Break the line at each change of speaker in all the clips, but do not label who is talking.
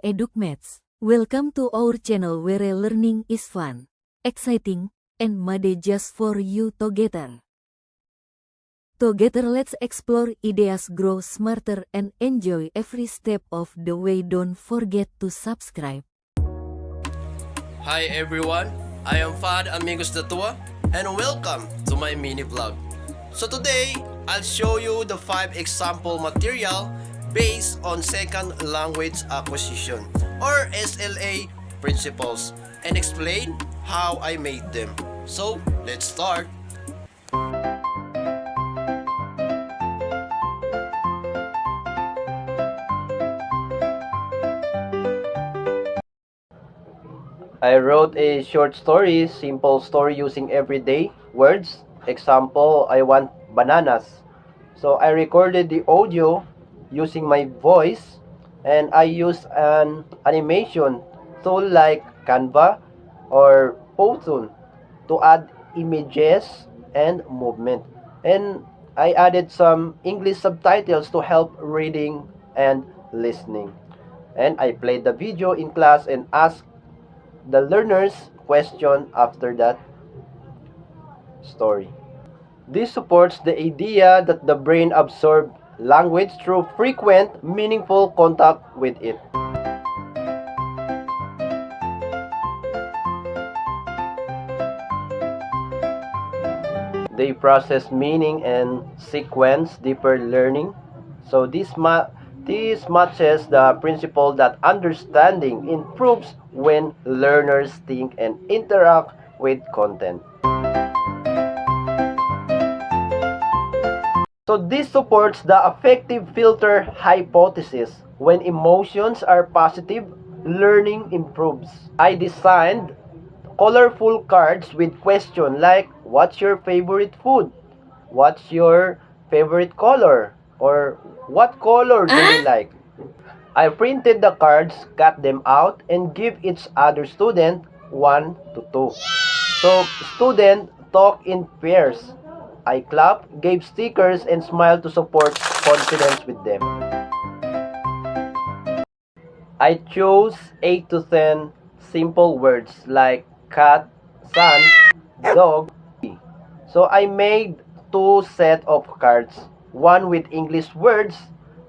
EducMates. Welcome to our channel where learning is fun, exciting, and made just for you together. Together let's explore ideas, grow smarter, and enjoy every step of the way. Don't forget to subscribe.
Hi everyone, I am Fad Amigos Datua and welcome to my mini vlog. So today, I'll show you the 5 example material based on second language acquisition or SLA principles and explain how I made them. So let's start. I wrote a short story, simple story using everyday words. Example, I want bananas. So I recorded the audio using my voice and I used an animation tool like Canva or Powtoon to add images and movement. And I added some English subtitles to help reading and listening. And I played the video in class and asked the learner's question after that story. This supports the idea that the brain absorbs language through frequent, meaningful contact with it. They process meaning and sequence deeper learning. So this matches the principle that understanding improves when learners think and interact with content. So this supports the affective filter hypothesis. When emotions are positive, learning improves. I designed colorful cards with questions like, what's your favorite food? What's your favorite color? Or what color do you like? I printed the cards, cut them out, and give each other student 1 to 2. So students talk in pairs. I clap, gave stickers, and smiled to support confidence with them. I chose 8 to 10 simple words like cat, sun, dog. So I made 2 sets of cards, one with English words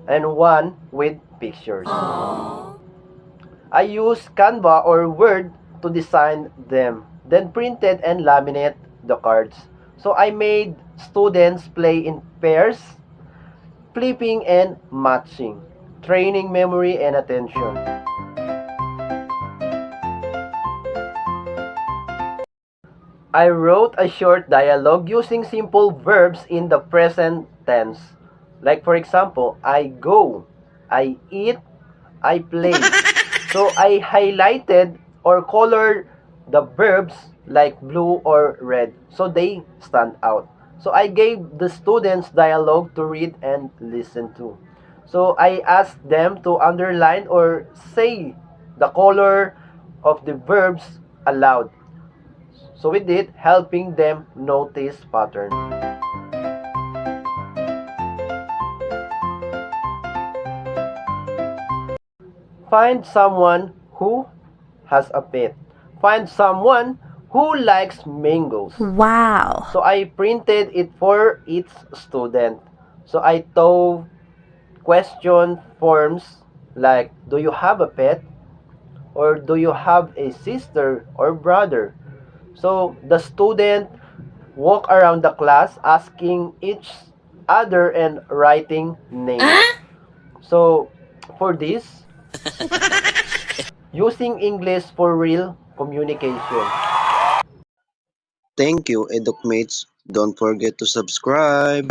and one with pictures. I used Canva or Word to design them, then printed and laminate the cards. So I made students play in pairs, flipping and matching, training memory and attention. I wrote a short dialogue using simple verbs in the present tense. Like for example, I go, I eat, I play. So I highlighted or colored the verbs like blue or red so they stand out. So I gave the students dialogue to read and listen to. So I asked them to underline or say the color of the verbs aloud. So we did, helping them notice pattern. Find someone who has a pet. Find someone who likes mangoes.
Wow.
So I printed it for each student. So I told question forms like, do you have a pet? Or do you have a sister or brother? So the student walk around the class asking each other and writing names. So for this, using English for real communication.
Thank you, EducMates. Don't forget to subscribe.